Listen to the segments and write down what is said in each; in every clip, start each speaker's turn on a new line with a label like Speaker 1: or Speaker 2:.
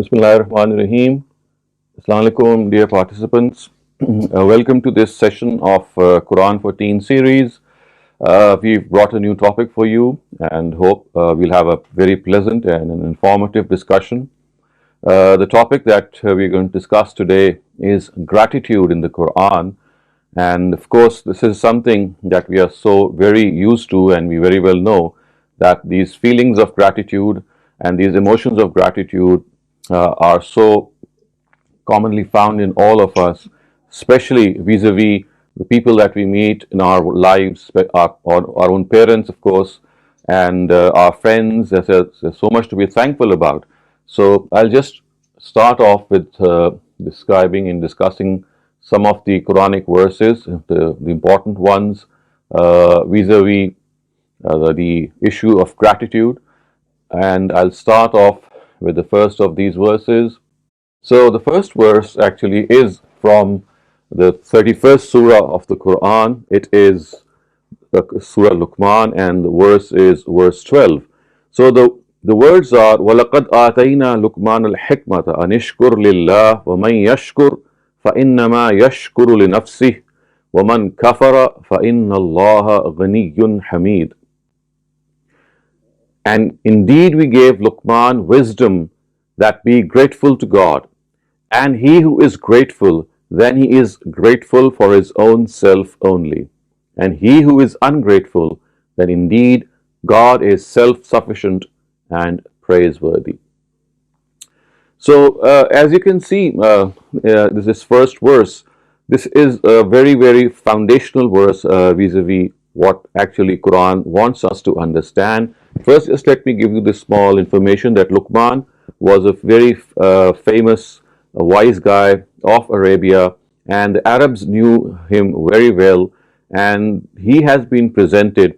Speaker 1: Bismillahirrahmanirrahim. Assalamu alaikum, dear participants. Welcome to this session of Quran 14 series. We've brought a new topic for you and hope we'll have a very pleasant and an informative discussion. The topic that we're going to discuss today is gratitude in the Quran. And of course, this is something that we are so very used to, and we very well know that these feelings of gratitude and these emotions of gratitude are so commonly found in all of us, especially vis-a-vis the people that we meet in our lives, our own parents, of course, and our friends. There's so much to be thankful about. So I'll just start off with describing and discussing some of the Quranic verses, the important ones, vis-a-vis the issue of gratitude. And I'll start off with the first of these verses. So the first verse actually is from the 31st surah of the Quran. It is Surah Luqman, and the verse is verse 12. So the words are وَلَقَدْ آتَيْنَا لُقْمَانَ الْحِكْمَةَ أَنِ اشْكُرْ لِلَّهِ وَمَنْ يَشْكُرْ فَإِنَّمَا يَشْكُرُ لِنَفْسِهِ وَمَنْ كَفَرَ فَإِنَّ اللَّهَ غَنِيٌّ حَمِيدٌ. And indeed we gave Luqman wisdom, that be grateful to God. And he who is grateful, then he is grateful for his own self only. And he who is ungrateful, then indeed God is self-sufficient and praiseworthy. So as you can see, this first verse, this is a very, very foundational verse vis-a-vis what actually Quran wants us to understand. First, just let me give you this small information that Luqman was a very famous, wise guy of Arabia, and the Arabs knew him very well, and he has been presented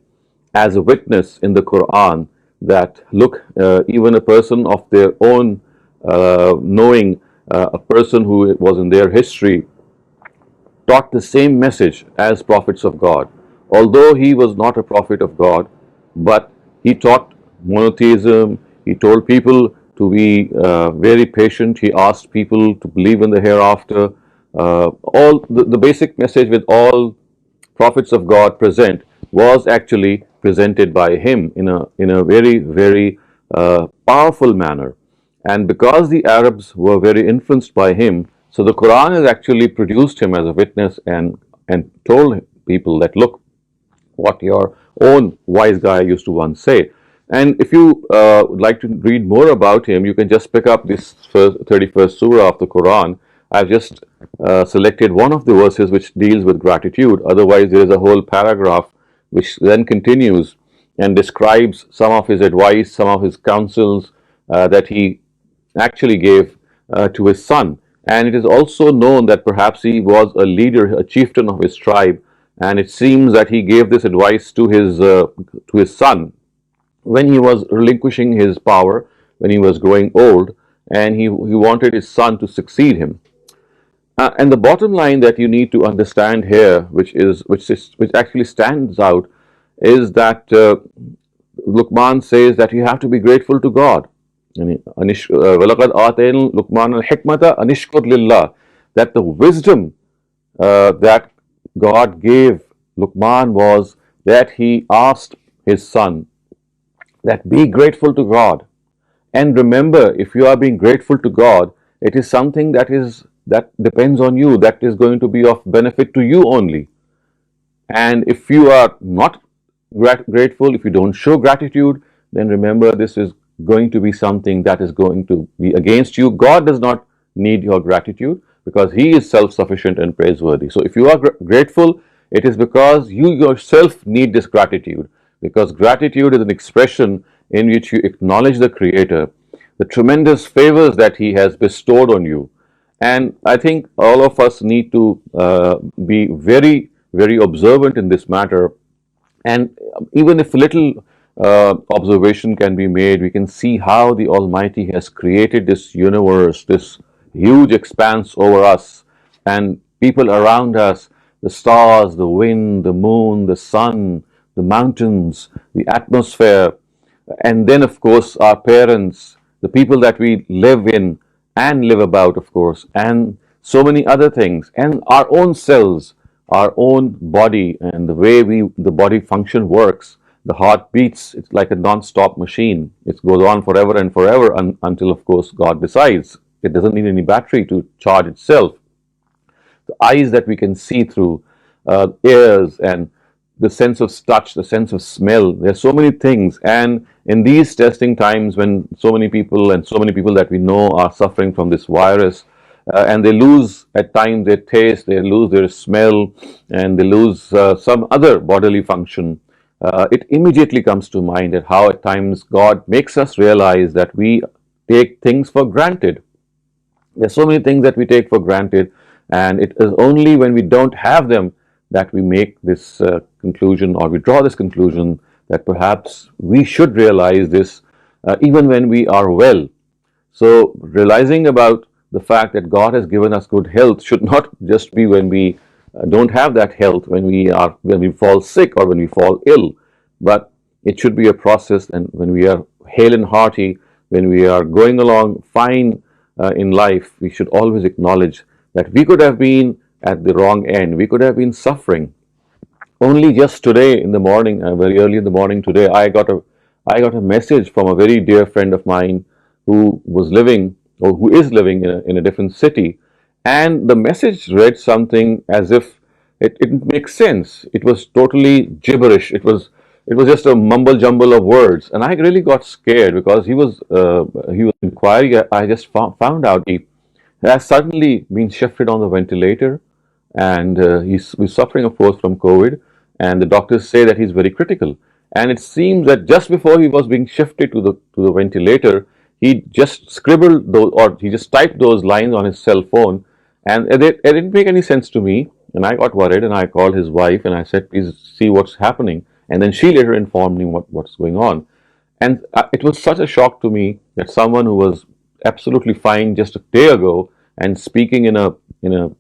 Speaker 1: as a witness in the Quran that, look, even a person of their own knowing, a person who was in their history, taught the same message as prophets of God. Although he was not a prophet of God, but he taught monotheism. He told people to be very patient. He asked people to believe in the hereafter. All the basic message with all prophets of God present was actually presented by him in a very, very powerful manner. And because the Arabs were very influenced by him, so the Quran has actually produced him as a witness and told people that, look, what your own wise guy used to once say. And if you would like to read more about him, you can just pick up this 31st surah of the Quran. I've just selected one of the verses which deals with gratitude. Otherwise, there is a whole paragraph which then continues and describes some of his advice, some of his counsels that he actually gave to his son. And it is also known that perhaps he was a leader, a chieftain of his tribe, and it seems that he gave this advice to his son when he was relinquishing his power, when he was growing old, and he wanted his son to succeed him. And the bottom line that you need to understand here, which actually stands out, is that Luqman says that you have to be grateful to God. وَلَقَدْ آتَيْنَا لُقْمَانَ الْحِكْمَةَ أَنِ اشْكُرْ لِلَّهِ, that the wisdom that God gave Luqman was that he asked his son that be grateful to God. And remember, if you are being grateful to God, it is something that depends on you, that is going to be of benefit to you only. And if you are not grateful, if you don't show gratitude, then remember, this is going to be something that is going to be against you. God does not need your gratitude because he is self-sufficient and praiseworthy. So if you are grateful, it is because you yourself need this gratitude, because gratitude is an expression in which you acknowledge the Creator, the tremendous favors that he has bestowed on you. And I think all of us need to be very, very observant in this matter. And even if little observation can be made, we can see how the Almighty has created this universe, this huge expanse over us, and people around us, the stars, the wind, the moon, the sun, the mountains, the atmosphere, and then of course our parents, the people that we live in, and live about, of course, and so many other things, and our own cells, our own body, and the way the body function works. The heart beats, it's like a non-stop machine. It goes on forever and forever until, of course, God decides. It doesn't need any battery to charge itself. The eyes that we can see through, ears, and the sense of touch, the sense of smell. There's so many things, and in these testing times, when so many people that we know are suffering from this virus, and they lose at times their taste, they lose their smell, and they lose some other bodily function. It immediately comes to mind that how at times God makes us realize that we take things for granted. There's so many things that we take for granted, and it is only when we don't have them that we make this conclusion, or we draw this conclusion, that perhaps we should realize this even when we are well. So, realizing about the fact that God has given us good health should not just be when we don't have that health, when we fall sick or when we fall ill, but it should be a process, and when we are hale and hearty, when we are going along fine in life, we should always acknowledge that we could have been at the wrong end. We could have been suffering. Only just today in the morning, very early in the morning today, I got a message from a very dear friend of mine who was living, or who is living, in a different city, and the message read something as if it didn't make sense. It was totally gibberish. It was just a mumble jumble of words, and I really got scared because he was inquiring. I just found out he has suddenly been shifted on the ventilator, and he's suffering, of course, from COVID, and the doctors say that he's very critical. And it seems that just before he was being shifted to the ventilator, he just scribbled those, or he just typed those lines on his cell phone, and it didn't make any sense to me. And I got worried, and I called his wife, and I said, "Please see what's happening." And then she later informed me what's going on. And it was such a shock to me that someone who was absolutely fine just a day ago and speaking in a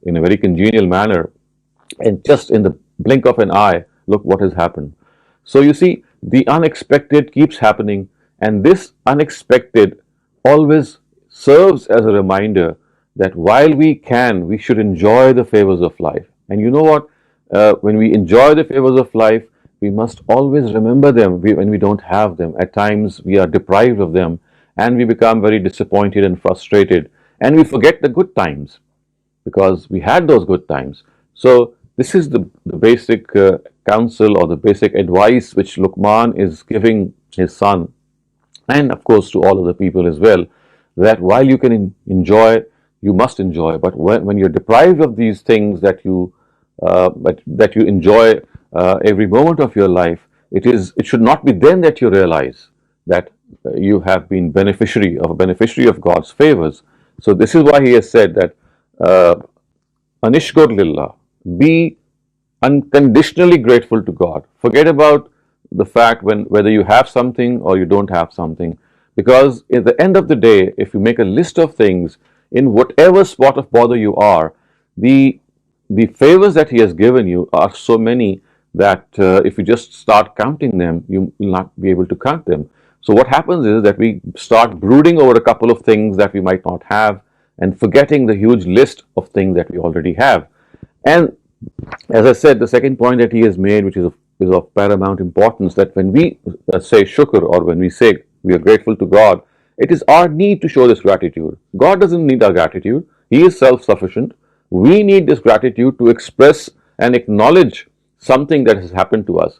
Speaker 1: very congenial manner, and just in the blink of an eye, look what has happened. So you see, the unexpected keeps happening, and this unexpected always serves as a reminder that while we can, we should enjoy the favors of life. And you know what? When we enjoy the favors of life, we must always remember them when we don't have them. At times, we are deprived of them, and we become very disappointed and frustrated, and we forget the good times because we had those good times. So, this is the basic counsel, or the basic advice which Luqman is giving his son, and of course to all other people as well, that while you can enjoy, you must enjoy, but when you're deprived of these things that you enjoy every moment of your life, it should not be then that you realize that you have been beneficiary of God's favors. So this is why he has said that anishkur lillah, be unconditionally grateful to God. Forget about the fact whether you have something or you don't have something, because at the end of the day, if you make a list of things in whatever spot of bother you are, the the favors that He has given you are so many that if you just start counting them, you will not be able to count them. So what happens is that we start brooding over a couple of things that we might not have, and forgetting the huge list of things that we already have. And as I said, the second point that he has made, which is of paramount importance, that when we say shukr, or when we say we are grateful to God, it is our need to show this gratitude. God doesn't need our gratitude. He is self-sufficient. We need this gratitude to express and acknowledge something that has happened to us.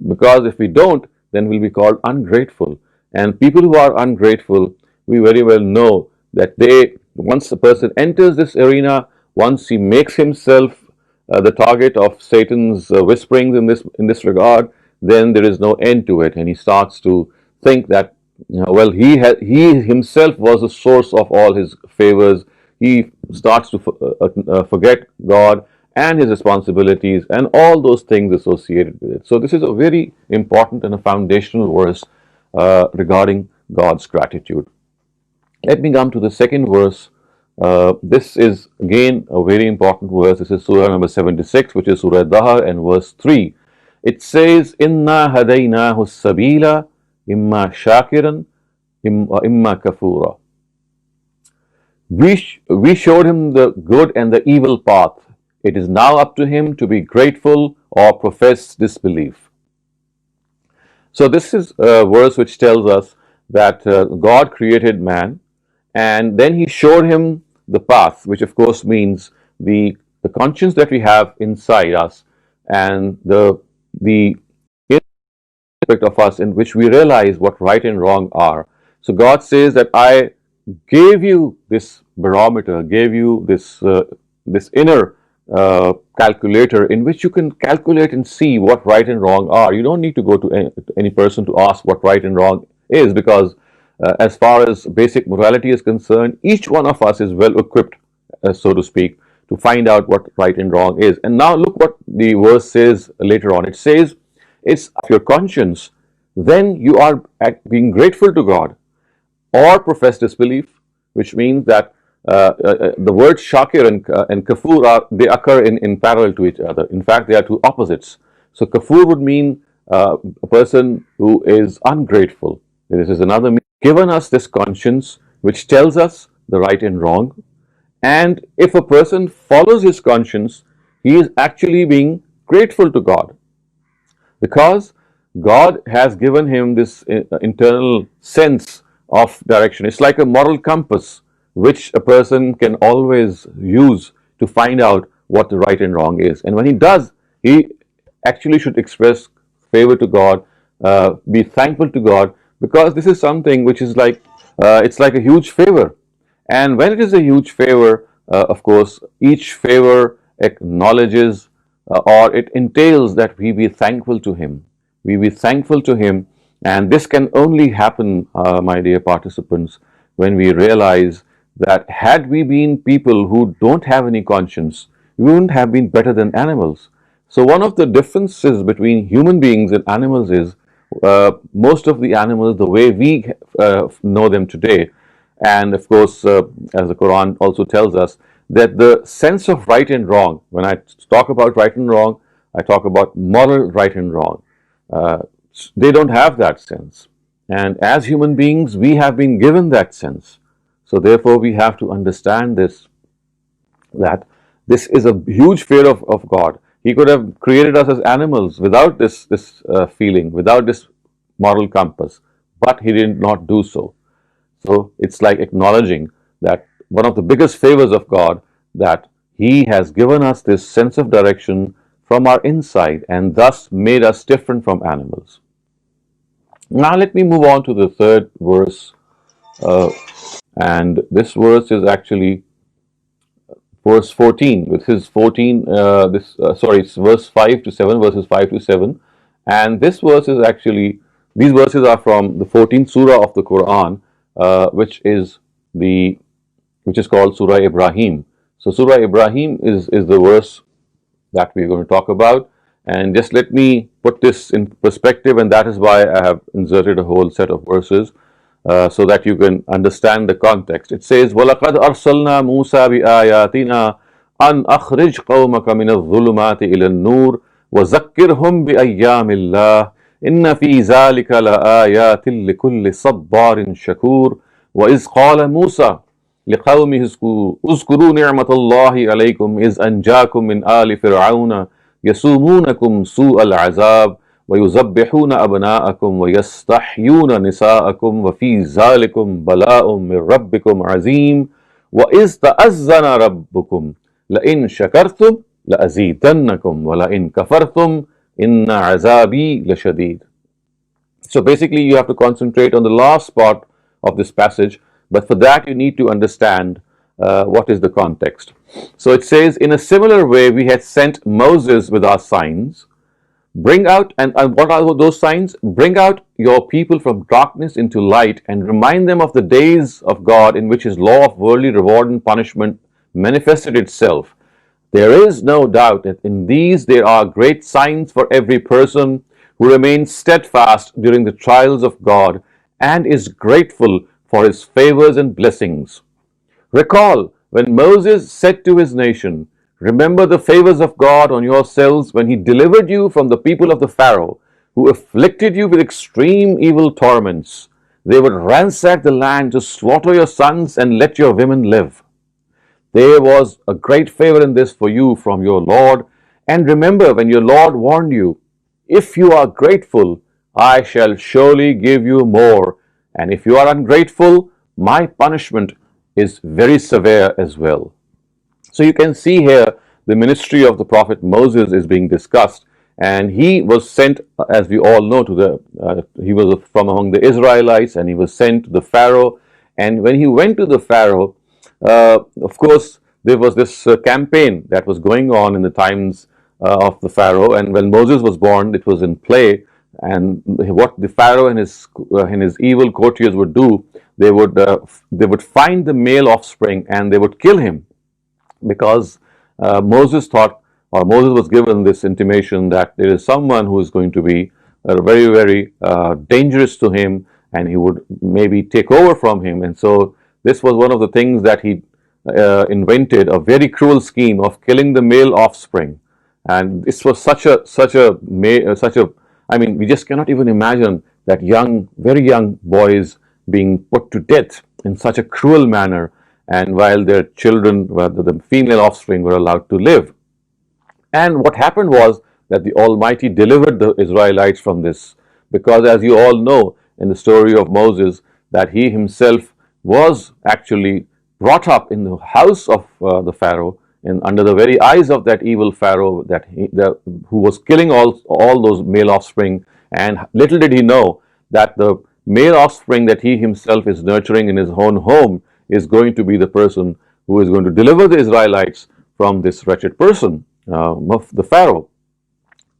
Speaker 1: Because if we don't, then we'll be called ungrateful. And people who are ungrateful, we very well know that once a person enters this arena, once he makes himself the target of Satan's whisperings in this regard, then there is no end to it, and he starts to think that well, he himself was the source of all his favors. He starts to forget God and his responsibilities and all those things associated with it. So this is a very important and a foundational verse regarding God's gratitude. Let me come to the second verse. This is again a very important verse. This is Surah number 76, which is Surah Dahar, and verse 3. It says, Inna hadaynahu sabila imma shakiran imma kafura. We showed him the good and the evil path. It is now up to him to be grateful or profess disbelief. So this is a verse which tells us that God created man, and then he showed him the path, which of course means the conscience that we have inside us, and the aspect of us in which we realize what right and wrong are. So God says that I gave you this barometer, gave you this inner calculator in which you can calculate and see what right and wrong are. You don't need to go to any person to ask what right and wrong is, because as far as basic morality is concerned, each one of us is well equipped, so to speak, to find out what right and wrong is. And now look what the verse says later on. It says, it's of your conscience, then you are being grateful to God, or profess disbelief, which means that the words shakir and kafur they occur in parallel to each other. In fact, they are two opposites. So kafur would mean a person who is ungrateful. This is another meaning. Given us this conscience which tells us the right and wrong, and if a person follows his conscience, he is actually being grateful to God, because God has given him this internal sense of direction. It's like a moral compass which a person can always use to find out what the right and wrong is. And when he does, he actually should express favor to God, be thankful to God, because this is something which is like, it's like a huge favor. And when it is a huge favor, of course, each favor acknowledges or it entails that we be thankful to Him. We be thankful to Him, and this can only happen, my dear participants, when we realize that had we been people who don't have any conscience, we wouldn't have been better than animals. So one of the differences between human beings and animals is most of the animals, the way we know them today, and of course, as the Quran also tells us, that the sense of right and wrong, when I talk about right and wrong, I talk about moral right and wrong. They don't have that sense. And as human beings, we have been given that sense. So therefore, we have to understand this, that this is a huge fear of God. He could have created us as animals without this feeling, without this moral compass, but He did not do so. So it's like acknowledging that one of the biggest favors of God, that He has given us this sense of direction from our inside and thus made us different from animals. Now let me move on to the third verse, and this verse is actually verse 14. This is 14. It's verse 5 to 7, verses 5 to 7, and this verse is actually, these verses are from the 14th surah of the Quran, which is called Surah Ibrahim. So Surah Ibrahim is the verse that we're going to talk about, and just let me put this in perspective, and that is why I have inserted a whole set of verses so that you can understand the context. It says, وَلَقَدْ أَرْسَلْنَا مُوسَى بِآيَاتِنَا أَنْ أَخْرِجْ قَوْمَكَ مِنَ الظُّلُمَاتِ إِلَى النُّورِ وَذَكِّرْهُمْ بِأَيَّامِ اللَّهِ إِنَّ فِي ذَلِكَ لَآيَاتٍ لِكُلِّ صَبَّارٍ شَكُورٍ وَإِذْ قَالَ مُوسَى لقومه اذكروا نعمة الله عليكم إذ أنجاكم من آل فرعون يسومونكم سوء العذاب ويذبحون أبناءكم ويستحيون نساءكم وفي ذلكم بلاء من ربكم عظيم وإذ تأذن ربكم لئن شكرتم لأزيدنكم ولئن كفرتم إن عذابي لشديد. So basically you have to concentrate on the last part of this passage, but for that you need to understand what is the context. So it says, in a similar way we had sent Moses with our signs. Bring out, and what are those signs? Bring out your people from darkness into light and remind them of the days of God in which His law of worldly reward and punishment manifested itself. There is no doubt that in these there are great signs for every person who remains steadfast during the trials of God and is grateful for His favors and blessings. Recall when Moses said to his nation, remember the favors of God on yourselves when He delivered you from the people of the Pharaoh, who afflicted you with extreme evil torments. They would ransack the land to slaughter your sons and let your women live. There was a great favor in this for you from your Lord. And remember when your Lord warned you, if you are grateful, I shall surely give you more. And if you are ungrateful, my punishment is very severe as well. So you can see here the ministry of the prophet Moses is being discussed, and he was sent, as we all know, to he was from among the Israelites, and he was sent to the Pharaoh. And when he went to the Pharaoh, of course, there was this campaign that was going on in the times of the Pharaoh, and when Moses was born, it was in play. And what the Pharaoh and his evil courtiers would do, they would find the male offspring and they would kill him, because Moses thought, or Moses was given this intimation that there is someone who is going to be very, very dangerous to him, and he would maybe take over from him. And so this was one of the things that he invented, a very cruel scheme of killing the male offspring. And this was I mean, we just cannot even imagine that very young boys being put to death in such a cruel manner, and while their children, the female offspring, were allowed to live. And what happened was that the Almighty delivered the Israelites from this, because as you all know in the story of Moses, that he himself was actually brought up in the house of the Pharaoh, and under the very eyes of that evil Pharaoh who was killing all those male offspring. And little did he know that the male offspring that he himself is nurturing in his own home is going to be the person who is going to deliver the Israelites from this wretched person, the Pharaoh.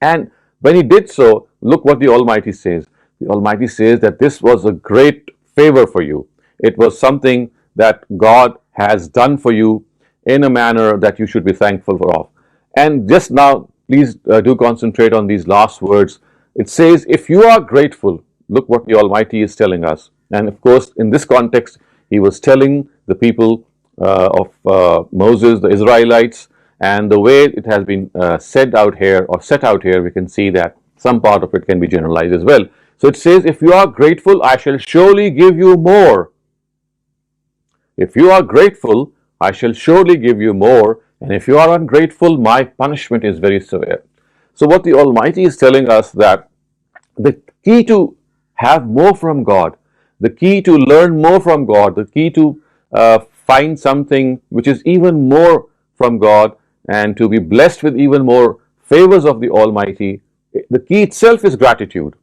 Speaker 1: And when he did so, look what the Almighty says. The Almighty says that this was a great favor for you. It was something that God has done for you in a manner that you should be thankful for. And just now, please do concentrate on these last words. It says, if you are grateful, look what the Almighty is telling us. And of course, in this context, he was telling the people of Moses, the Israelites, and the way it has been set out here, we can see that some part of it can be generalized as well. So it says, if you are grateful, I shall surely give you more. If you are grateful, I shall surely give you more. And if you are ungrateful, my punishment is very severe. So what the Almighty is telling us, that the key to have more from God, the key to learn more from God, the key to find something which is even more from God, and to be blessed with even more favors of the Almighty, the key itself is gratitude.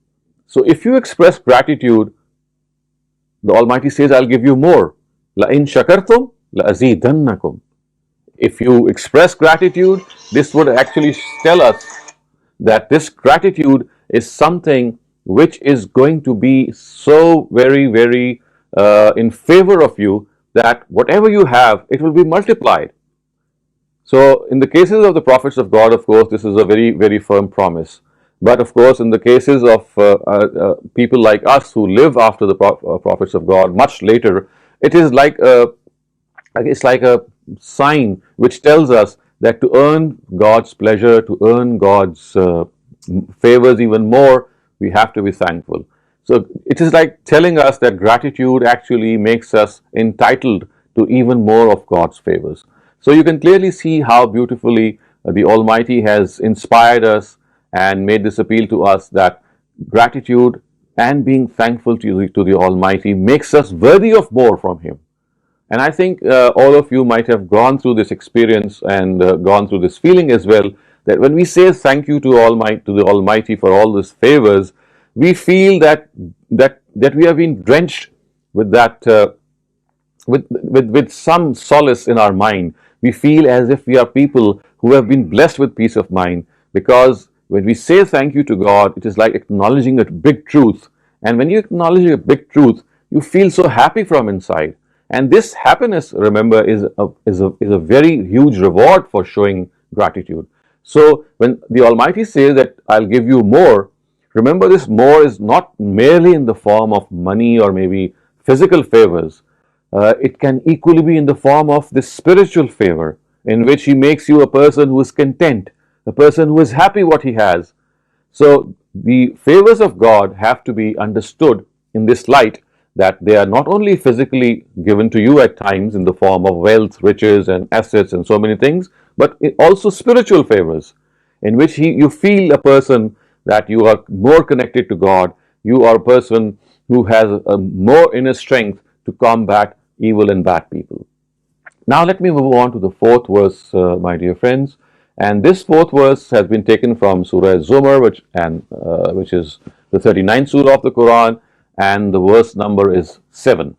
Speaker 1: So if you express gratitude, the Almighty says, I'll give you more. La in shakartum la azidannakum. If you express gratitude, this would actually tell us that this gratitude is something which is going to be so very, very in favor of you, that whatever you have, it will be multiplied. So in the cases of the prophets of God, of course, this is a very, very firm promise. But of course, in the cases of people like us who live after the prophets of God much later, it is like it's like a sign which tells us that to earn God's pleasure, to earn God's favors even more, we have to be thankful. So it is like telling us that gratitude actually makes us entitled to even more of God's favors. So you can clearly see how beautifully the Almighty has inspired us and made this appeal to us, that gratitude and being thankful to the Almighty makes us worthy of more from Him. And I think all of you might have gone through this experience and gone through this feeling as well, that when we say thank you to the Almighty for all these favors, we feel that we have been drenched with that with some solace in our mind. We feel as if we are people who have been blessed with peace of mind, because when we say thank you to God, it is like acknowledging a big truth. And when you acknowledge a big truth, you feel so happy from inside. And this happiness, remember, is a very huge reward for showing gratitude. So when the Almighty says that I'll give you more, remember, this more is not merely in the form of money or maybe physical favors. It can equally be in the form of this spiritual favor, in which He makes you a person who is content, a person who is happy what he has. So the favors of God have to be understood in this light, that they are not only physically given to you at times in the form of wealth, riches, and assets, and so many things, but also spiritual favors, in which you feel a person that you are more connected to God, you are a person who has a more inner strength to combat evil and bad people. Now let me move on to the fourth verse, my dear friends. And this fourth verse has been taken from Surah Zumar, which is the 39th surah of the Quran, and the verse number is 7.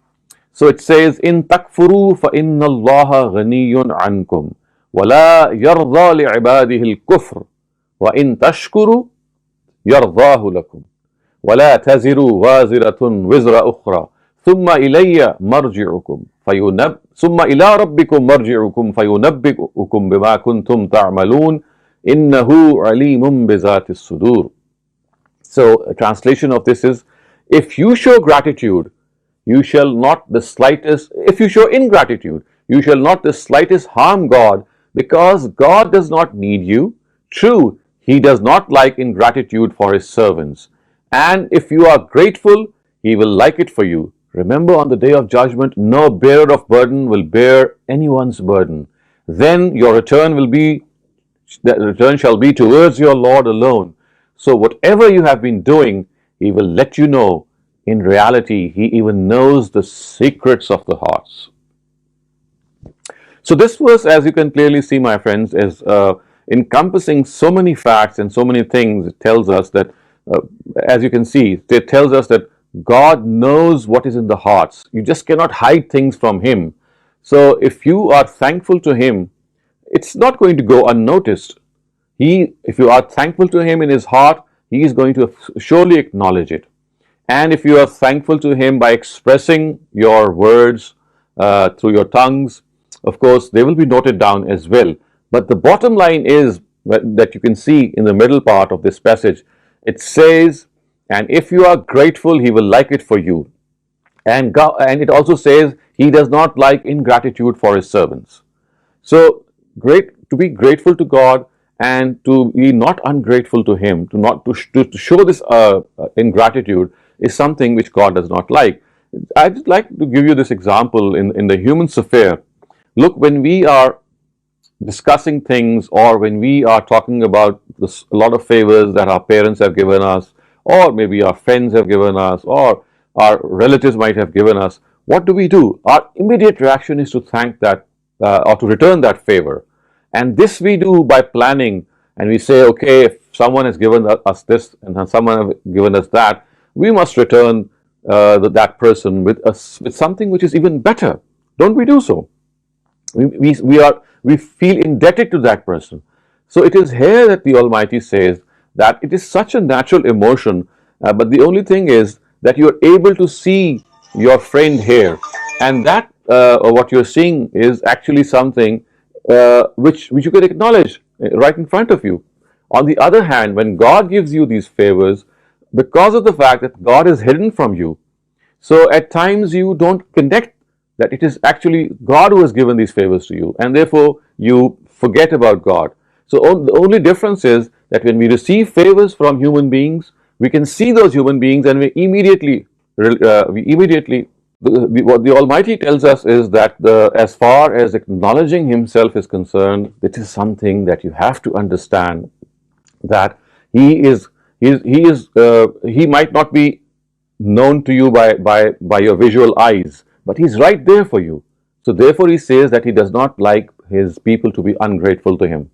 Speaker 1: So it says, "In takfuru fa inna Allah ghaniyun ankum, wa la yarda li'ibadihi al-kufr, wa in tashkuru yardahu lakum." ولا تزر وازرة وزر أخرى ثم إلي مرجعكم ثم إلى ربكم مرجعكم فينبئكم بما كنتم تعملون إنه عليم بذات الصدور. So a translation of this is, if you show gratitude, you shall not the slightest, if you show ingratitude, you shall not the slightest harm God, because God does not need you. True, He does not like ingratitude for His servants. And if you are grateful, He will like it for you. Remember, on the day of judgment, no bearer of burden will bear anyone's burden. Then your return shall be towards your Lord alone. So whatever you have been doing, He will let you know. In reality, He even knows the secrets of the hearts. So this verse, as you can clearly see, my friends, is encompassing so many facts and so many things. It tells us that, as you can see, it tells us that God knows what is in the hearts. You just cannot hide things from Him. So if you are thankful to Him, it's not going to go unnoticed. If you are thankful to Him in His heart, He is going to surely acknowledge it. And if you are thankful to Him by expressing your words through your tongues, of course, they will be noted down as well. But the bottom line is that you can see in the middle part of this passage. It says, and if you are grateful, He will like it for you. And it also says, He does not like ingratitude for His servants. So, to be grateful to God and to be not ungrateful to Him, to show this ingratitude is something which God does not like. I'd like to give you this example in the human sphere. Look, when we are discussing things, or when we are talking about a lot of favors that our parents have given us, or maybe our friends have given us, or our relatives might have given us, what do? Our immediate reaction is to thank that or to return that favor. And this we do by planning, and we say, okay, if someone has given us this and someone has given us that, we must return that person with something which is even better. Don't we do so? We feel indebted to that person. So it is here that the Almighty says that it is such a natural emotion, but the only thing is that you are able to see your friend here, and that what you're seeing is actually something which you can acknowledge right in front of you. On the other hand, when God gives you these favors, because of the fact that God is hidden from you, so at times you don't connect that it is actually God who has given these favors to you, and therefore you forget about God. So the only difference is that when we receive favors from human beings, we can see those human beings, and what the Almighty tells us is that as far as acknowledging Himself is concerned, it is something that you have to understand, that He might not be known to you by your visual eyes, but He's right there for you. So therefore He says that He does not like His people to be ungrateful to Him,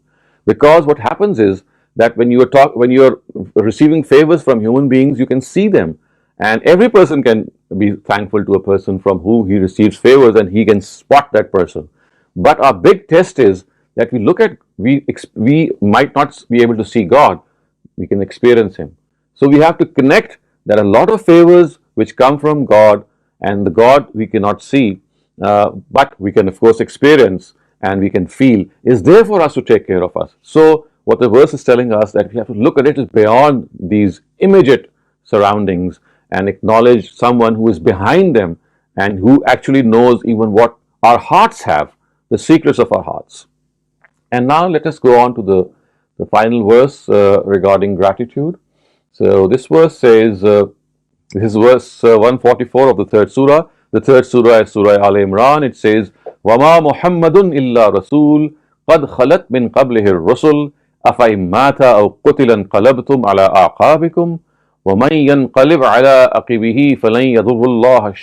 Speaker 1: because what happens is that when you are receiving favors from human beings, you can see them, and every person can be thankful to a person from whom he receives favors, and he can spot that person. But our big test is that we might not be able to see God, we can experience Him. So we have to connect that a lot of favors which come from God, and the God we cannot see, but we can of course experience and we can feel, is there for us to take care of us. So what the verse is telling us, that we have to look at it is beyond these immediate surroundings and acknowledge someone who is behind them and who actually knows even what our hearts have, the secrets of our hearts. And now let us go on to the final verse regarding gratitude. So this verse says, This is verse 144 of the third surah. The third surah is Surah Al Imran. It says, وَمَا مُحَمَّدٌ إِلَّا رَسُولٌ قَدْ خَلَتْ مِنْ قَبْلِهِ الرُّسُلُ أَفَإِن مَّاتَ أَوْ قُتِلَ انقَلَبْتُمْ عَلَى أَعْقَابِكُمْ وَمَن يَنقَلِبْ عَلَى عَقِبِهِ فَلَن يَضُرَّ اللَّهَ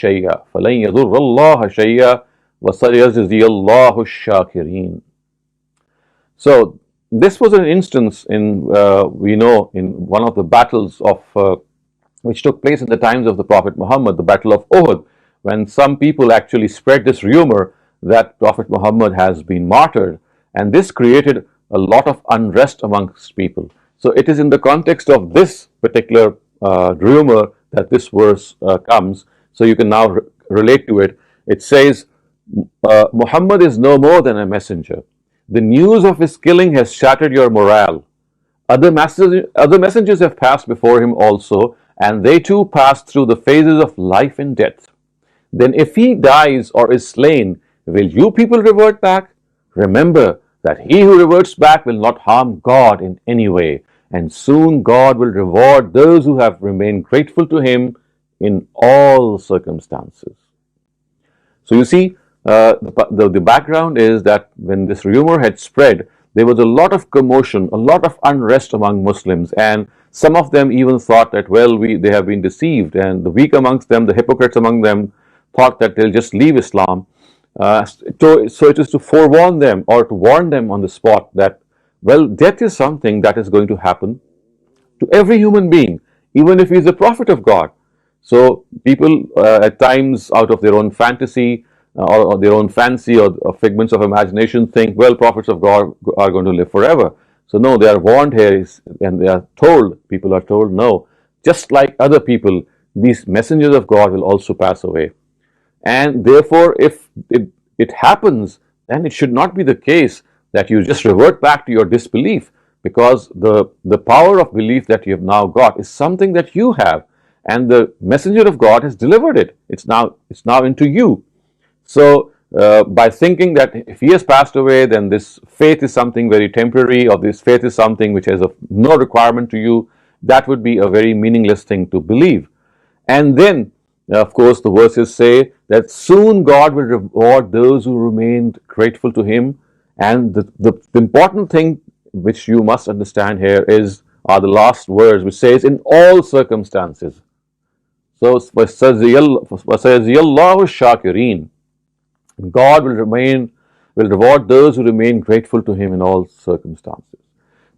Speaker 1: شَيْئًا وَسَيَجْزِيَ اللَّهُ الشَّاكِرِينَ. So this was an instance in we know in one of the battles of which took place in the times of the Prophet Muhammad, the Battle of Uhud, when some people actually spread this rumor that Prophet Muhammad has been martyred, and this created a lot of unrest amongst people. So it is in the context of this particular rumor that this verse comes. So you can now relate to it. It says, Muhammad is no more than a messenger. The news of his killing has shattered your morale. Other messengers have passed before him also, and they too passed through the phases of life and death. Then if he dies or is slain, will you people revert back? Remember that he who reverts back will not harm God in any way, and soon God will reward those who have remained grateful to him in all circumstances. So you see, the background is that when this rumor had spread, there was a lot of commotion, a lot of unrest among Muslims, and some of them even thought that, well, they have been deceived, and the weak amongst them, the hypocrites among them, thought that they'll just leave Islam. So it is to forewarn them or to warn them on the spot that, well, death is something that is going to happen to every human being, even if he is a prophet of God. So people at times, out of their own fantasy or their own fancy or figments of imagination, think, well, prophets of God are going to live forever. So no, they are warned here, and they are told, people are told, no, just like other people, these messengers of God will also pass away. And therefore, if it happens, then it should not be the case that you just revert back to your disbelief, because the power of belief that you have now got is something that you have, and the messenger of God has delivered it. It's now into you. So by thinking that if he has passed away, then this faith is something very temporary, or this faith is something which has no requirement to you, that would be a very meaningless thing to believe. And then, of course, the verses say that soon God will reward those who remained grateful to him. And the important thing which you must understand here are the last words, which says, in all circumstances. So, وَسَيَجْزِيَ اللَّهُ الشَّاكِرِينَ. God will reward those who remain grateful to him in all circumstances.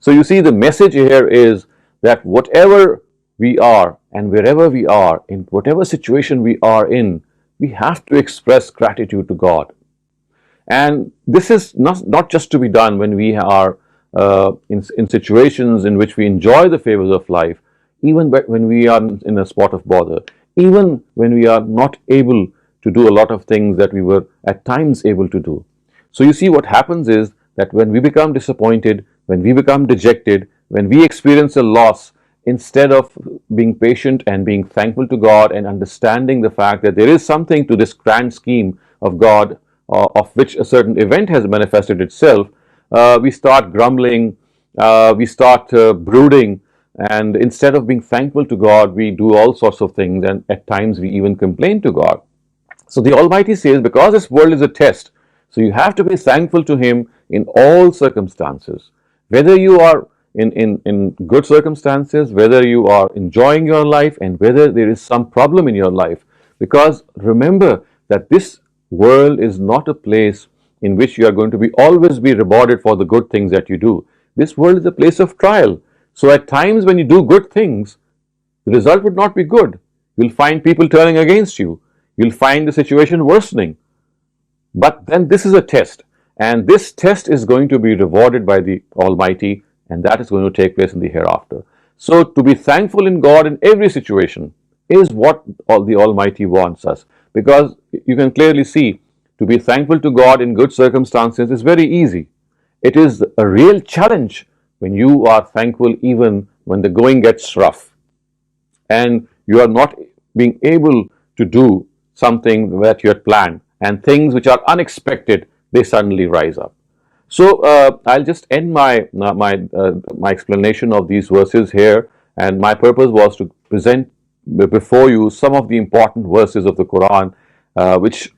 Speaker 1: So you see, the message here is that whatever we are and wherever we are, in whatever situation we are in, we have to express gratitude to God. And this is not just to be done when we are in situations in which we enjoy the favors of life, even when we are in a spot of bother, even when we are not able to do a lot of things that we were at times able to do. So you see, what happens is that when we become disappointed, when we become dejected, when we experience a loss, instead of being patient and being thankful to God and understanding the fact that there is something to this grand scheme of God, of which a certain event has manifested itself, we start grumbling, we start brooding, and instead of being thankful to God, we do all sorts of things, and at times we even complain to God. So the Almighty says, because this world is a test, so you have to be thankful to him in all circumstances. Whether you are in good circumstances, whether you are enjoying your life, and whether there is some problem in your life. Because remember that this world is not a place in which you are going to always be rewarded for the good things that you do. This world is a place of trial. So at times when you do good things, the result would not be good. You'll find people turning against you. You'll find the situation worsening. But then this is a test, and this test is going to be rewarded by the Almighty, and that is going to take place in the hereafter. So to be thankful in God in every situation is what the Almighty wants us, because you can clearly see, to be thankful to God in good circumstances is very easy. It is a real challenge when you are thankful even when the going gets rough and you are not being able to do something that you had planned, and things which are unexpected, they suddenly rise up. So I'll just end my explanation of these verses here, and my purpose was to present before you some of the important verses of the Quran which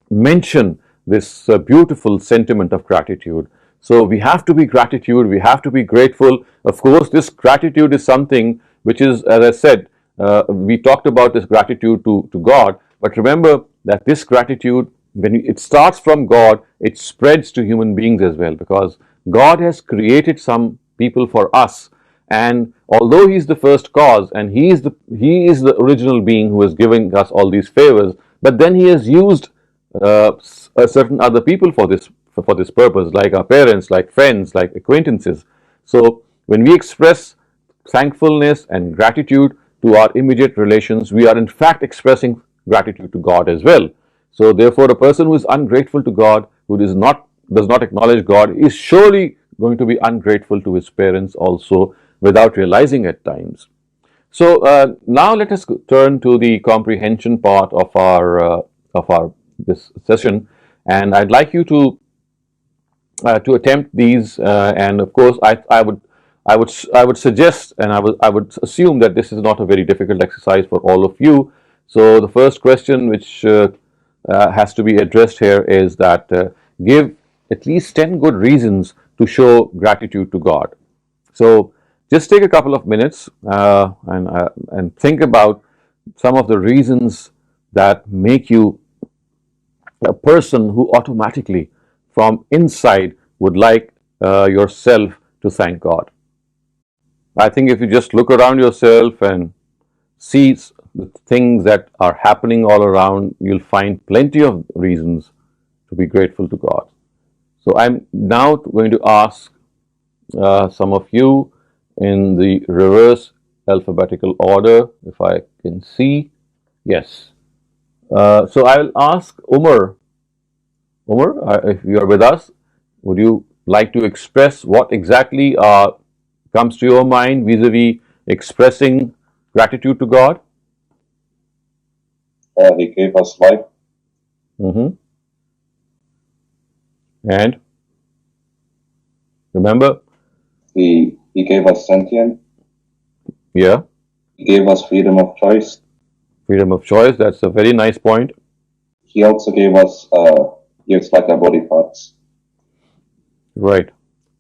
Speaker 1: mention this beautiful sentiment of gratitude. So we have to be gratitude, we have to be grateful. Of course, this gratitude is something which is, as I said, we talked about this gratitude to God, but remember that this gratitude, when it starts from God, it spreads to human beings as well, because God has created some people for us, and although He is the first cause and He is the original being who is giving us all these favors, but then He has used certain other people for this purpose, like our parents, like friends, like acquaintances. So when we express thankfulness and gratitude to our immediate relations, we are in fact expressing gratitude to God as well. So therefore, a person who is ungrateful to God, who does not acknowledge God, is surely going to be ungrateful to his parents also, without realizing at times. So now let us turn to the comprehension part of our this session, and I'd like you to attempt these. And of course, I would suggest, and I would assume that this is not a very difficult exercise for all of you. So the first question which has to be addressed here is that give at least 10 good reasons to show gratitude to God. So just take a couple of minutes and think about some of the reasons that make you a person who automatically from inside would like yourself to thank God. I think if you just look around yourself and see the things that are happening all around, you'll find plenty of reasons to be grateful to God. So I'm now going to ask some of you in the reverse alphabetical order, if I can see. Yes. So I will ask Umar. Umar, if you are with us, would you like to express what exactly comes to your mind vis-a-vis expressing gratitude to God?
Speaker 2: He gave us life.
Speaker 1: And remember?
Speaker 2: He gave us sentient.
Speaker 1: Yeah.
Speaker 2: He gave us freedom of choice.
Speaker 1: Freedom of choice, that's a very nice point.
Speaker 2: He also gave us gifts like our body parts.
Speaker 1: Right.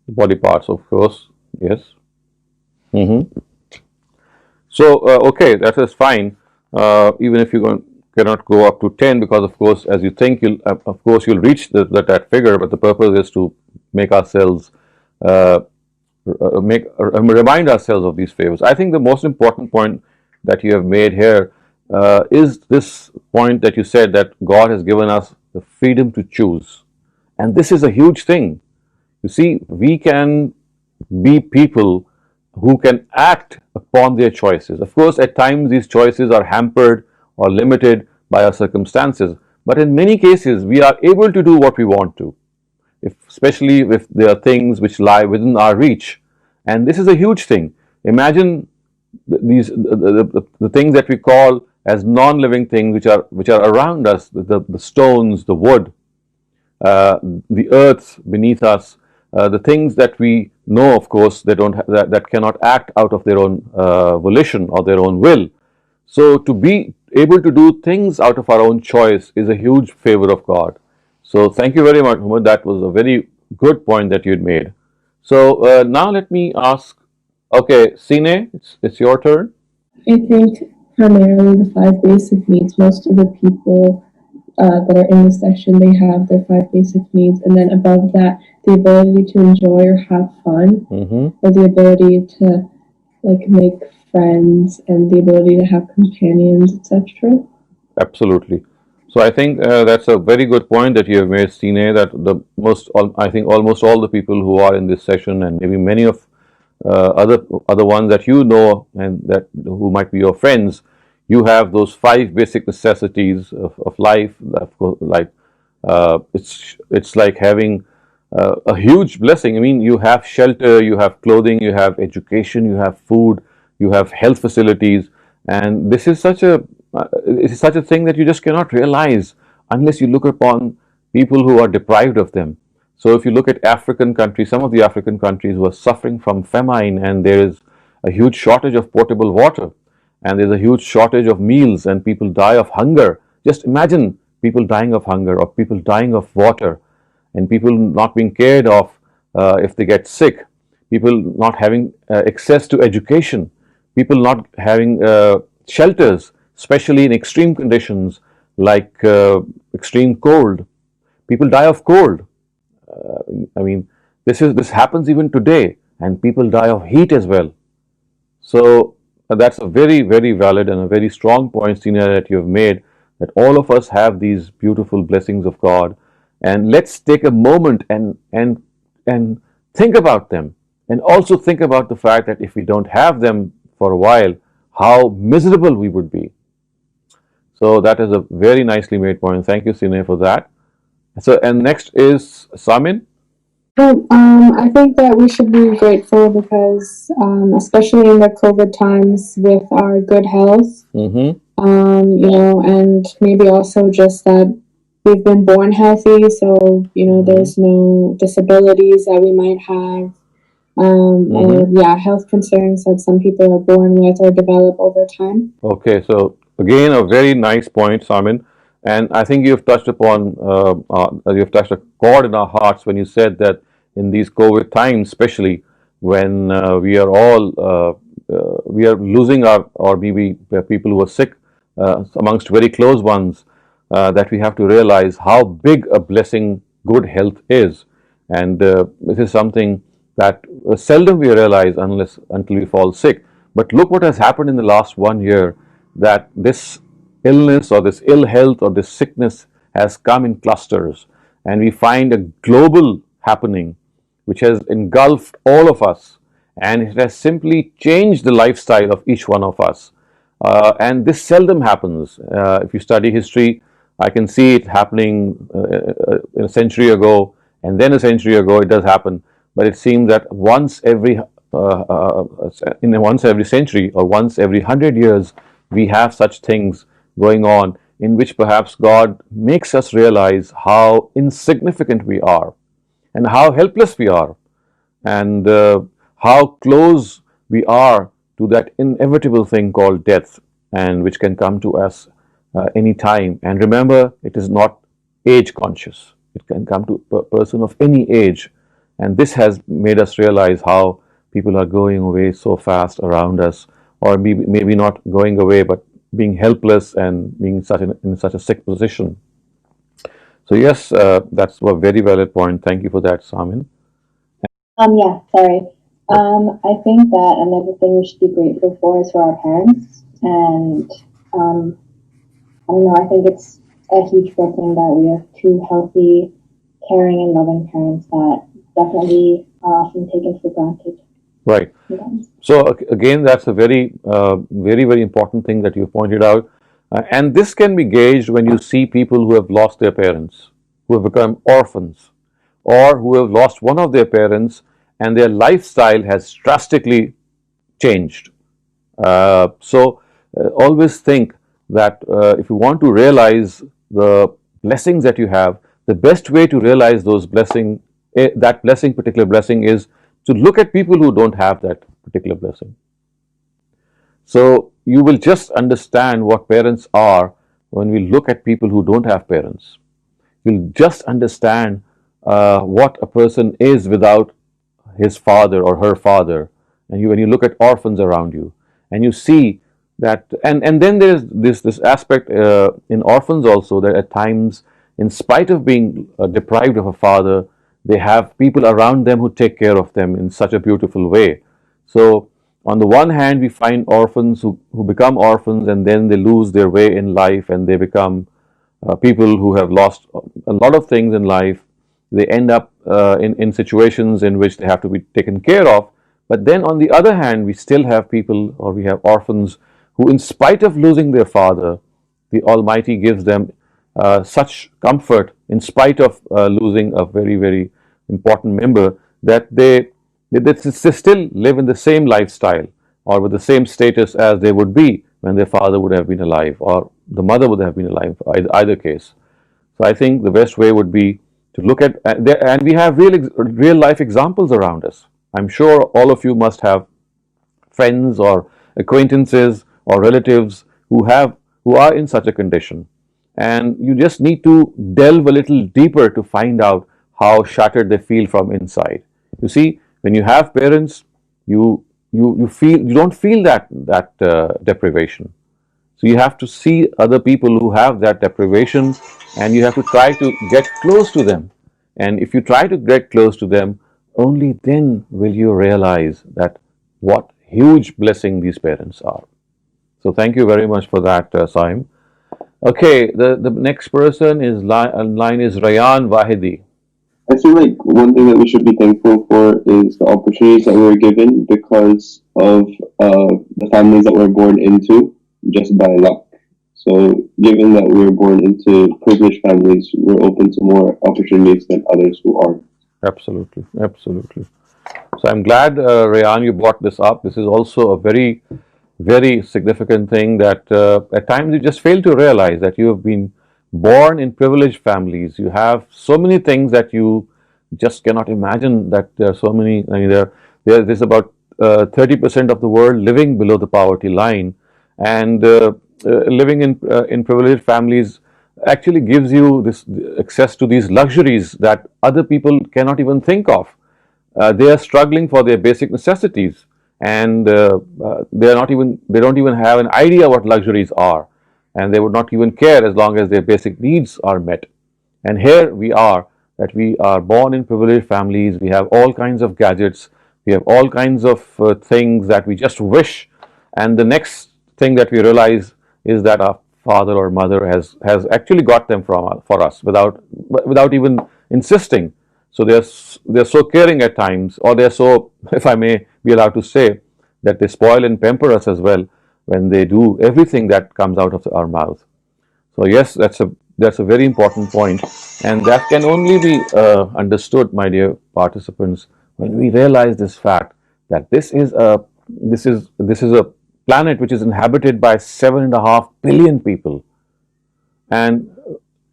Speaker 1: Body parts, of course. Yes. So, okay, that is fine. Even if you cannot go up to 10, because of course, as you think, you'll reach that figure, but the purpose is to make ourselves, remind ourselves of these favors. I think the most important point that you have made here is this point that you said that God has given us the freedom to choose. And this is a huge thing. You see, we can be people who can act upon their choices. Of course, at times these choices are hampered or limited by our circumstances, but in many cases we are able to do what we want to, especially if there are things which lie within our reach. And this is a huge thing. Imagine the things that we call as non-living things which are around us, the stones, the wood, the earth beneath us, the things that we know, of course, that cannot act out of their own volition or their own will. So to be able to do things out of our own choice is a huge favor of God. So thank you very much, Ahmed. That was a very good point that you had made. So now let me ask. Okay, Sine, it's your turn.
Speaker 3: I think primarily the 5 basic needs. Most of the people that are in this section, they have their 5 basic needs, and then above that, the ability to enjoy or have fun, or the ability to make friends, and the ability to have companions, etc.
Speaker 1: Absolutely. So I think that's a very good point that you have made, Sine, that I think almost all the people who are in this session, and maybe many of other ones that you know and that who might be your friends, you have those 5 basic necessities of life. Of course, like it's like having a huge blessing. I mean, you have shelter, you have clothing, you have education, you have food, you have health facilities, and this is such a thing that you just cannot realize unless you look upon people who are deprived of them. So if you look at African countries, some of the African countries who are suffering from famine, and there is a huge shortage of potable water, and there's a huge shortage of meals and people die of hunger. Just imagine people dying of hunger or people dying of water and people not being cared of if they get sick, people not having access to education, people not having shelters, especially in extreme conditions like extreme cold. People die of cold. I mean, this happens even today, and people die of heat as well. So that's a very, very valid and a very strong point, Sina, that you have made, that all of us have these beautiful blessings of God, and let's take a moment and think about them, and also think about the fact that if we don't have them for a while, how miserable we would be. So that is a very nicely made point. Thank you, Sine, for that. So, and next is Samin.
Speaker 4: I think that we should be grateful because, especially in the COVID times, with our good health,
Speaker 1: Mm-hmm.
Speaker 4: and maybe also just that we've been born healthy, so there's no disabilities that we might have, or health concerns that some people are born with or develop over time.
Speaker 1: Okay, so again, a very nice point, Samin, and I think you've touched upon you've touched a chord in our hearts when you said that in these COVID times, especially when we are all we are losing our, or maybe people who are sick amongst very close ones, that we have to realize how big a blessing good health is, and this is something that seldom we realize until we fall sick. But look what has happened in the last 1 year, that this illness or this ill health or this sickness has come in clusters, and we find a global happening which has engulfed all of us, and it has simply changed the lifestyle of each one of us. And this seldom happens. If you study history, I can see it happening a century ago, and then a century ago it does happen. But it seems that once every century or once every 100 years, we have such things going on in which perhaps God makes us realize how insignificant we are and how helpless we are, and how close we are to that inevitable thing called death, and which can come to us any time. And remember, it is not age conscious, it can come to a person of any age. And this has made us realize how people are going away so fast around us, or maybe not going away, but being helpless and being in such a sick position. So yes, that's a very valid point. Thank you for that, Samin.
Speaker 5: Yeah, sorry. I think that another thing we should be grateful for is for our parents. And I don't know, I think it's a huge blessing that we have two healthy, caring, and loving parents that definitely are often taken for granted.
Speaker 1: Right. So again, that's a very, very important thing that you pointed out. And this can be gauged when you see people who have lost their parents, who have become orphans, or who have lost one of their parents and their lifestyle has drastically changed. So always think that if you want to realize the blessings that you have, the best way to realize those particular blessing, is to look at people who don't have that particular blessing. So you will just understand what parents are when we look at people who don't have parents. You'll just understand what a person is without his father or her father. And when you look at orphans around you, and you see that, and then there's this aspect in orphans also, that at times, in spite of being deprived of a father, they have people around them who take care of them in such a beautiful way. So on the one hand, we find orphans who become orphans, and then they lose their way in life, and they become people who have lost a lot of things in life. They end up in situations in which they have to be taken care of. But then on the other hand, we still have people, or we have orphans who, in spite of losing their father, the Almighty gives them such comfort in spite of losing a very, very important member, that they still live in the same lifestyle or with the same status as they would be when their father would have been alive or the mother would have been alive, either case. So I think the best way would be to look at, and we have real life examples around us. I'm sure all of you must have friends or acquaintances or relatives who are in such a condition. And you just need to delve a little deeper to find out how shattered they feel from inside. You see, when you have parents, you don't feel that deprivation. So you have to see other people who have that deprivation, and you have to try to get close to them. And if you try to get close to them, only then will you realize that what huge blessing these parents are. So thank you very much for that, Saim. Okay, the next person is line is Rayan Wahidi.
Speaker 6: I feel like one thing that we should be thankful for is the opportunities that we were given because of the families that we're born into just by luck. So, given that we were born into privileged families, we're open to more opportunities than others who aren't.
Speaker 1: Absolutely, absolutely. So I'm glad, Rayan, you brought this up. This is also a very, very significant thing that at times you just fail to realize that you have been born in privileged families. You have so many things that you just cannot imagine, that there are so many. I mean, there's about 30% of the world living below the poverty line, and living in privileged families actually gives you this access to these luxuries that other people cannot even think of. They are struggling for their basic necessities, and they don't even have an idea what luxuries are, and they would not even care as long as their basic needs are met. And here we are, that we are born in privileged families. We have all kinds of gadgets, we have all kinds of things that we just wish, and the next thing that we realize is that our father or mother has actually got them for us without even insisting. So they're so caring at times, or they're so, if I may be allowed to say, that they spoil and pamper us as well when they do everything that comes out of our mouth. So yes, that's a very important point, and that can only be understood, my dear participants, when we realize this fact that this is a planet which is inhabited by 7.5 billion people, and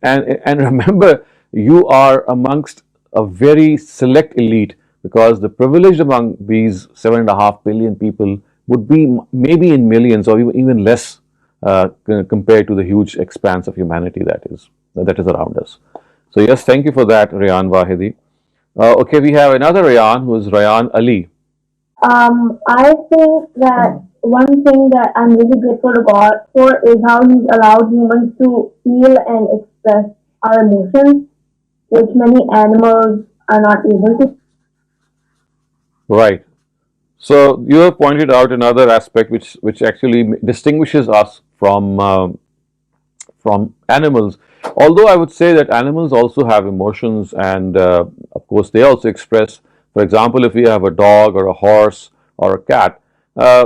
Speaker 1: remember, you are amongst a very select elite, because the privileged among these 7.5 billion people would be maybe in millions or even less compared to the huge expanse of humanity that is around us. So yes, thank you for that, Rayan Wahidi. Okay, we have another Rayan, who is Rayan Ali.
Speaker 5: I think that one thing that I'm really grateful to God for is how He's allowed humans to feel and express our emotions, which many animals are not able to.
Speaker 1: Right. So you have pointed out another aspect which actually distinguishes us from animals. Although I would say that animals also have emotions, and of course they also express. For example, if we have a dog or a horse or a cat,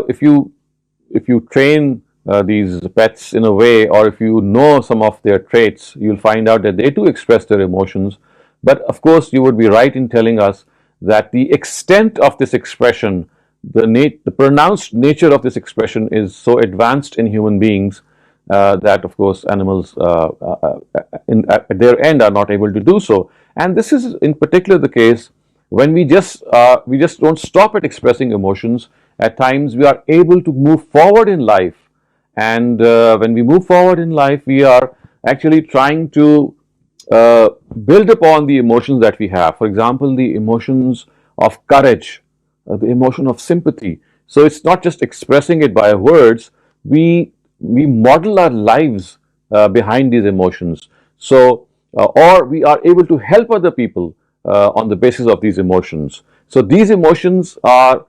Speaker 1: if you train these pets in a way, or if you know some of their traits, you'll find out that they too express their emotions. But of course, you would be right in telling us that the extent of this expression, the pronounced nature of this expression, is so advanced in human beings that of course animals at their end are not able to do so. And this is in particular the case when we just don't stop at expressing emotions. At times we are able to move forward in life, and when we move forward in life, we are actually trying to build upon the emotions that we have. For example, the emotions of courage, the emotion of sympathy. So it's not just expressing it by words. We model our lives behind these emotions. So or we are able to help other people on the basis of these emotions. So these emotions are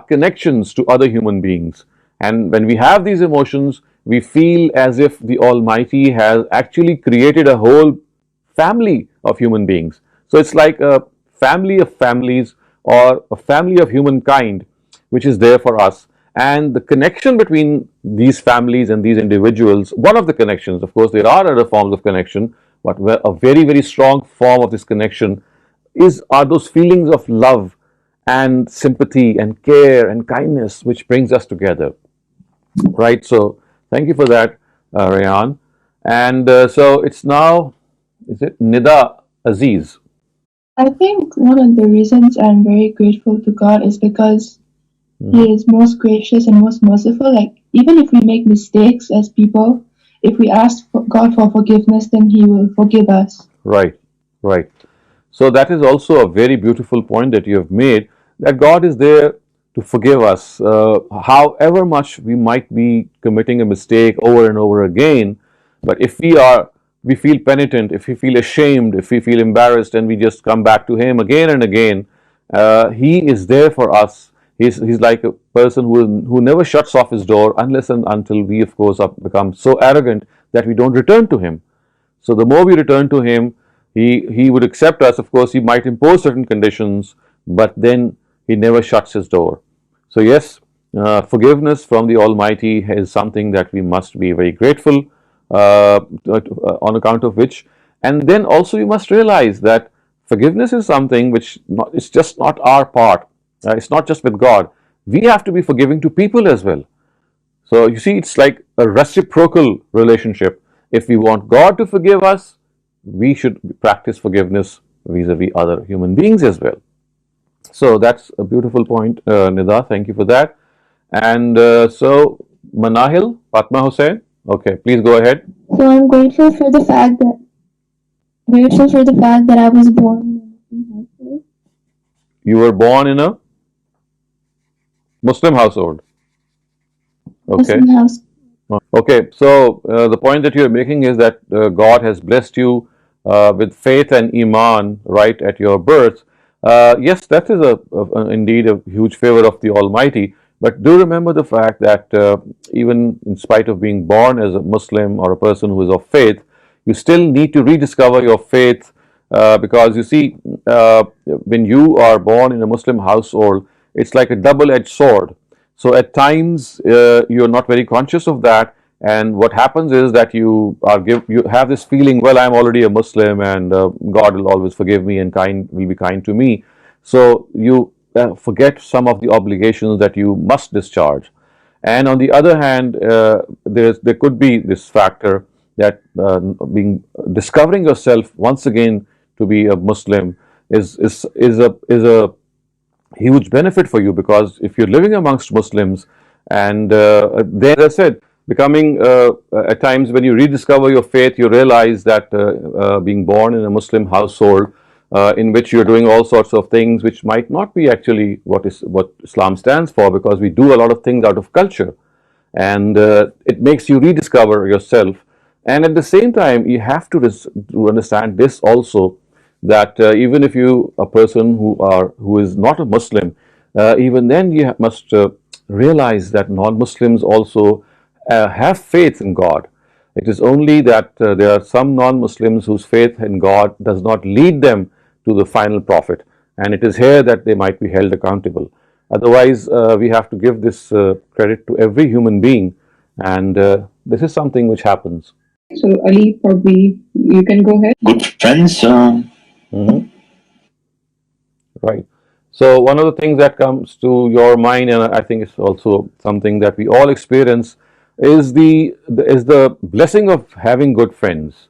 Speaker 1: connections to other human beings. And when we have these emotions, we feel as if the Almighty has actually created a whole family of human beings. So it's like a family of families, or a family of humankind, which is there for us. And the connection between these families and these individuals, one of the connections, of course there are other forms of connection, but a very, very strong form of this connection are those feelings of love and sympathy and care and kindness, which brings us together. Right, so thank you for that, Rayan. And so it's now, is it Nida Aziz?
Speaker 3: I think one of the reasons I'm very grateful to God is because He is most gracious and most merciful. Like,
Speaker 7: even if we make mistakes as people, if we ask God for forgiveness, then He will forgive us.
Speaker 1: Right, right. So that is also a very beautiful point that you have made, that God is there to forgive us, however much we might be committing a mistake over and over again. But if we feel penitent, if we feel ashamed, if we feel embarrassed, and we just come back to Him again and again, He is there for us. He's like a person who never shuts off His door unless and until we, of course, become so arrogant that we don't return to Him. So the more we return to Him, He would accept us. Of course, He might impose certain conditions, but then He never shuts His door. So yes, forgiveness from the Almighty is something that we must be very grateful on account of which. And then also you must realize that forgiveness is something which it's just not our part. It's not just with God. We have to be forgiving to people as well. So you see, it's like a reciprocal relationship. If we want God to forgive us, we should practice forgiveness vis-a-vis other human beings as well. So that's a beautiful point, Nida. Thank you for that. And so Manahil, Fatma Hussain. Okay, please go ahead.
Speaker 8: So I'm grateful for the fact that I was born in a household.
Speaker 1: You were born in a Muslim household. Okay.
Speaker 8: Muslim house.
Speaker 1: Okay, so the point that you're making is that God has blessed you with faith and iman right at your birth. Yes, that is indeed a huge favor of the Almighty. But do remember the fact that even in spite of being born as a Muslim or a person who is of faith, you still need to rediscover your faith because you see, when you are born in a Muslim household, it's like a double-edged sword. So at times you're not very conscious of that, and what happens is that you have this feeling, well, I'm already a Muslim, and God will always forgive me and will be kind to me. So you forget some of the obligations that you must discharge. And on the other hand, there could be this factor that discovering yourself once again to be a Muslim is a huge benefit for you, because if you're living amongst Muslims and then, as I said, becoming at times when you rediscover your faith, you realize that being born in a Muslim household in which you're doing all sorts of things which might not be actually what Islam stands for, because we do a lot of things out of culture, and it makes you rediscover yourself. And at the same time, you have to understand this also, that even if you a person who is not a Muslim, even then you must realize that non-Muslims also have faith in God. It is only that there are some non-Muslims whose faith in God does not lead them to the final prophet, and it is here that they might be held accountable. Otherwise, we have to give this credit to every human being, and this is something which happens.
Speaker 7: So Ali, probably you can go ahead.
Speaker 9: Good friends.
Speaker 1: Right. So one of the things that comes to your mind, and I think it's also something that we all experience, is the blessing of having good friends.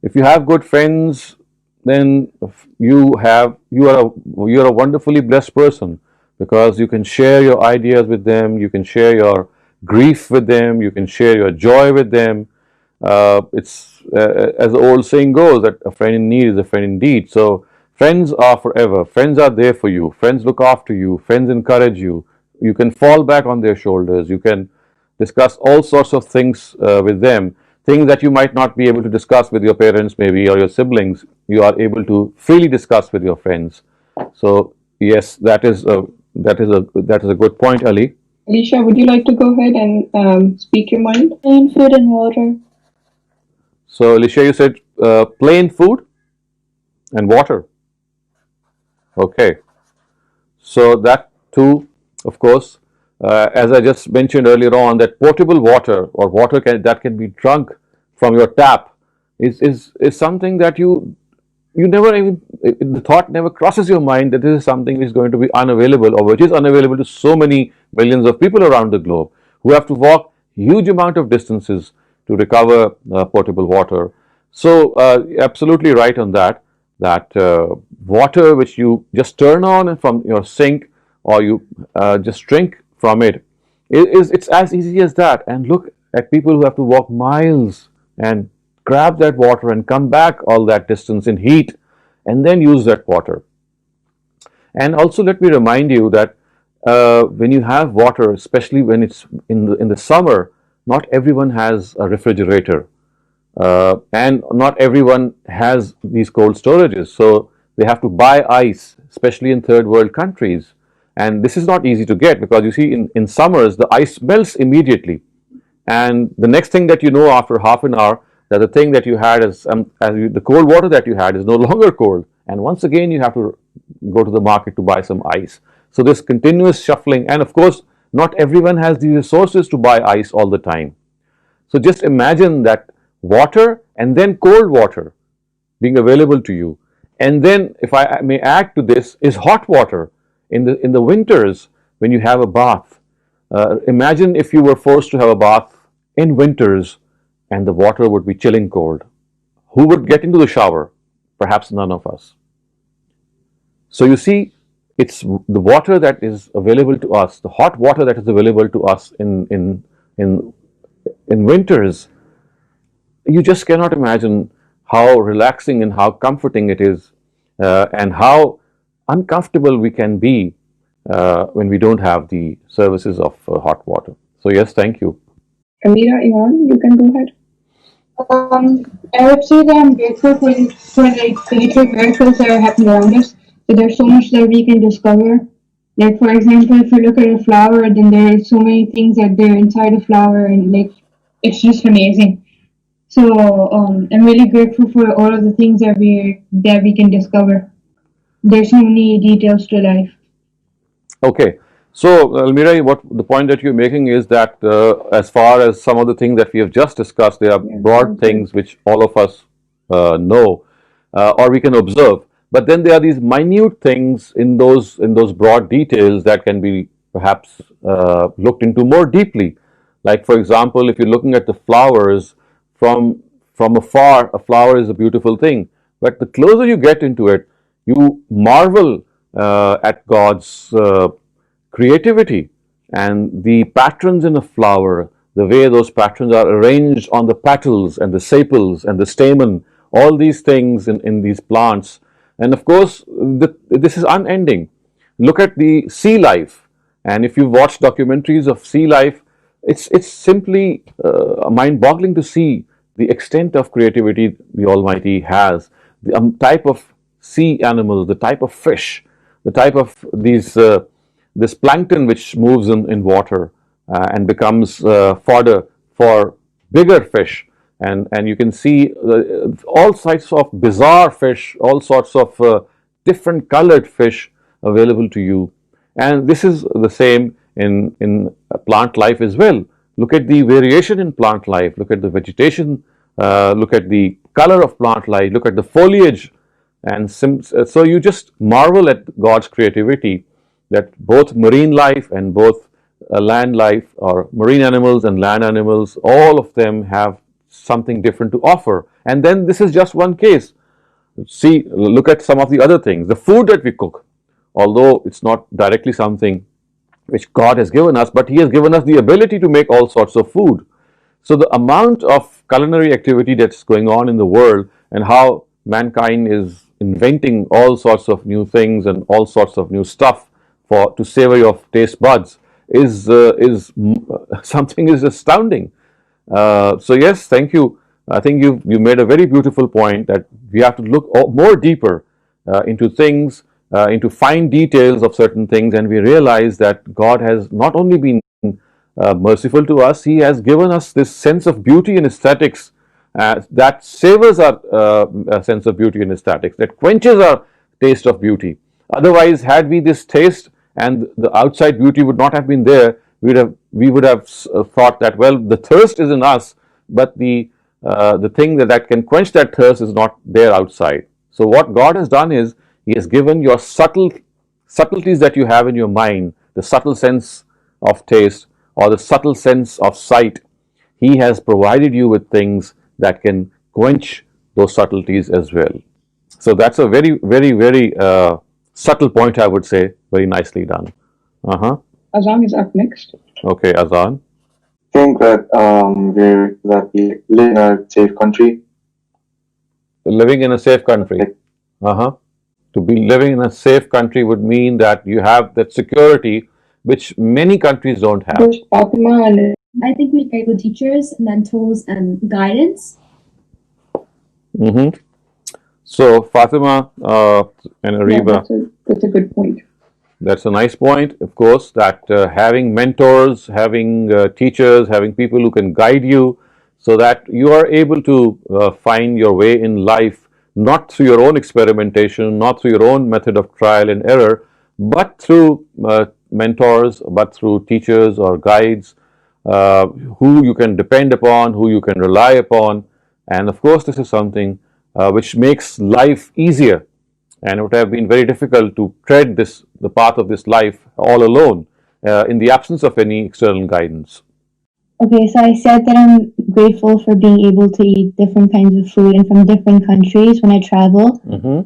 Speaker 1: If you have good friends, then you're a wonderfully blessed person, because you can share your ideas with them, you can share your grief with them, you can share your joy with them. It's as the old saying goes, that a friend in need is a friend indeed. So friends are forever. Friends are there for you. Friends look after you. Friends encourage you. You can fall back on their shoulders. You can discuss all sorts of things with them. Things that you might not be able to discuss with your parents, maybe, or your siblings, you are able to freely discuss with your friends. So yes, that is a good point, Ali.
Speaker 7: Alicia, would you like to go ahead and speak your mind?
Speaker 8: Plain food and water.
Speaker 1: So Alicia, you said plain food and water. Okay. So that too, of course, as I just mentioned earlier on, that potable water or water that can be drunk from your tap is something that you never even, the thought never crosses your mind that this is something which is going to be unavailable, or which is unavailable to so many millions of people around the globe who have to walk huge amount of distances to recover potable water. So absolutely right on that water which you just turn on from your sink, or you just drink from it, It's as easy as that. And look at people who have to walk miles and grab that water and come back all that distance in heat and then use that water. And also, let me remind you that when you have water, especially when it's in the summer, not everyone has a refrigerator, and not everyone has these cold storages. So they have to buy ice, especially in third world countries. And this is not easy to get because you see, in summers, the ice melts immediately. And the next thing that you know, after half an hour, that the thing that you had is the cold water that you had is no longer cold, and once again you have to go to the market to buy some ice. So this continuous shuffling, and of course not everyone has the resources to buy ice all the time. So just imagine that water and then cold water being available to you, and then, if I may add to this, is hot water in the winters when you have a bath. Imagine if you were forced to have a bath in winters and the water would be chilling cold. Who would get into the shower? Perhaps none of us. So you see, it's the water that is available to us, the hot water that is available to us in winters. You just cannot imagine how relaxing and how comforting it is, and how uncomfortable we can be when we don't have the services of hot water. So yes, thank you.
Speaker 3: Amira, Iman, you can go ahead.
Speaker 7: I would say that I'm grateful for like the little miracles that are happening around us. So there's so much that we can discover. Like for example, if you look at a flower, then there are so many things that they're inside a flower, and like it's just amazing. So I'm really grateful for all of the things that we can discover. There's so many details to life.
Speaker 1: Okay, so Almira, what the point that you're making is that as far as some of the things that we have just discussed, they are broad things which all of us know, or we can observe. But then there are these minute things in those broad details that can be perhaps looked into more deeply. Like for example, if you're looking at the flowers from afar, a flower is a beautiful thing. But the closer you get into it, you marvel at God's creativity and the patterns in a flower, the way those patterns are arranged on the petals and the sepals and the stamen, all these things in these plants. And of course, this is unending. Look at the sea life, and if you watch documentaries of sea life, it's simply mind-boggling to see the extent of creativity the Almighty has, the type of sea animals, the type of fish, the type of this plankton which moves in water and becomes fodder for bigger fish. And you can see all sorts of bizarre fish, all sorts of different colored fish available to you. And this is the same in plant life as well. Look at the variation in plant life, look at the vegetation, look at the color of plant life, look at the foliage. And so you just marvel at God's creativity, that both marine life and both land life, or marine animals and land animals, all of them have something different to offer. And then this is just one case. See, look at some of the other things. The food that we cook, although it's not directly something which God has given us, but He has given us the ability to make all sorts of food. So the amount of culinary activity that's going on in the world, and how mankind is inventing all sorts of new things and all sorts of new stuff to savor your taste buds, is something is astounding. So yes, thank you. I think you made a very beautiful point that we have to look more deeper into things, into fine details of certain things, and we realize that God has not only been merciful to us, He has given us this sense of beauty and aesthetics that savors our sense of beauty and aesthetics, that quenches our taste of beauty. Otherwise, had we this taste and the outside beauty would not have been there, we would have thought that, well, the thirst is in us, but the thing that can quench that thirst is not there outside. So what God has done is He has given your subtleties that you have in your mind, the subtle sense of taste or the subtle sense of sight. He has provided you with things that can quench those subtleties as well. So that's a very, very, very subtle point, I would say. Very nicely done.
Speaker 3: Ahsan is up next.
Speaker 1: Okay, Ahsan.
Speaker 2: I think that we live in a safe country.
Speaker 1: Living in a safe country.
Speaker 2: Like,
Speaker 1: To be living in a safe country would mean that you have that security which many countries don't have.
Speaker 3: There's Fatima and
Speaker 9: I think we very good teachers, mentors, and guidance.
Speaker 1: hmm So, Fatima and
Speaker 3: yeah,
Speaker 1: Ariba,
Speaker 3: that's a good point.
Speaker 1: that's a nice point, of course, that having mentors, having teachers, having people who can guide you so that you are able to find your way in life, not through your own experimentation, not through your own method of trial and error, but through mentors, but through teachers or guides who you can depend upon, who you can rely upon. And of course, this is something which makes life easier, and it would have been very difficult to tread the path of this life all alone in the absence of any external guidance.
Speaker 8: Okay, so I said that I'm grateful for being able to eat different kinds of food and from different countries when I travel.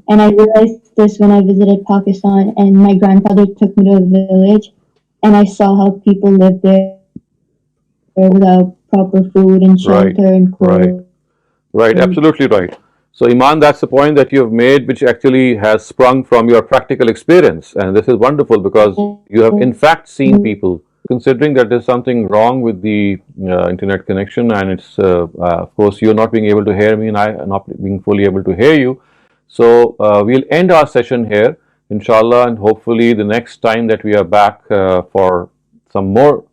Speaker 8: And I realized this when I visited Pakistan and my grandfather took me to a village and I saw how people lived there without proper food and
Speaker 1: Right,
Speaker 8: shelter and
Speaker 1: right,
Speaker 8: clothes.
Speaker 1: right, absolutely right. So, Iman, that's the point that you have made, which actually has sprung from your practical experience. And this is wonderful because you have, in fact, seen people. Considering that there's something wrong with the internet connection, and it's, of course, you're not being able to hear me, and I not being fully able to hear you. So, we'll end our session here, inshallah, and hopefully, the next time that we are back for some more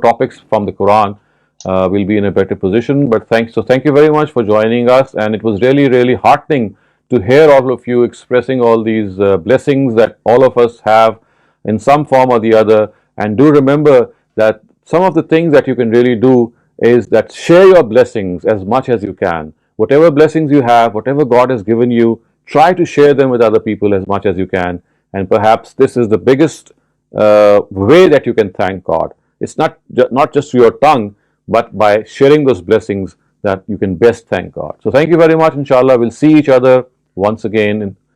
Speaker 1: topics from the Quran, we'll be in a better position. But thank you very much for joining us, and it was really heartening to hear all of you expressing all these blessings that all of us have in some form or the other. And do remember that some of the things that you can really do is that share your blessings as much as you can. Whatever blessings you have, whatever God has given you, try to share them with other people as much as you can. And perhaps this is the biggest way that you can thank God. It's not just through your tongue, but by sharing those blessings that you can best thank God. So thank you very much. Inshallah, we'll see each other once again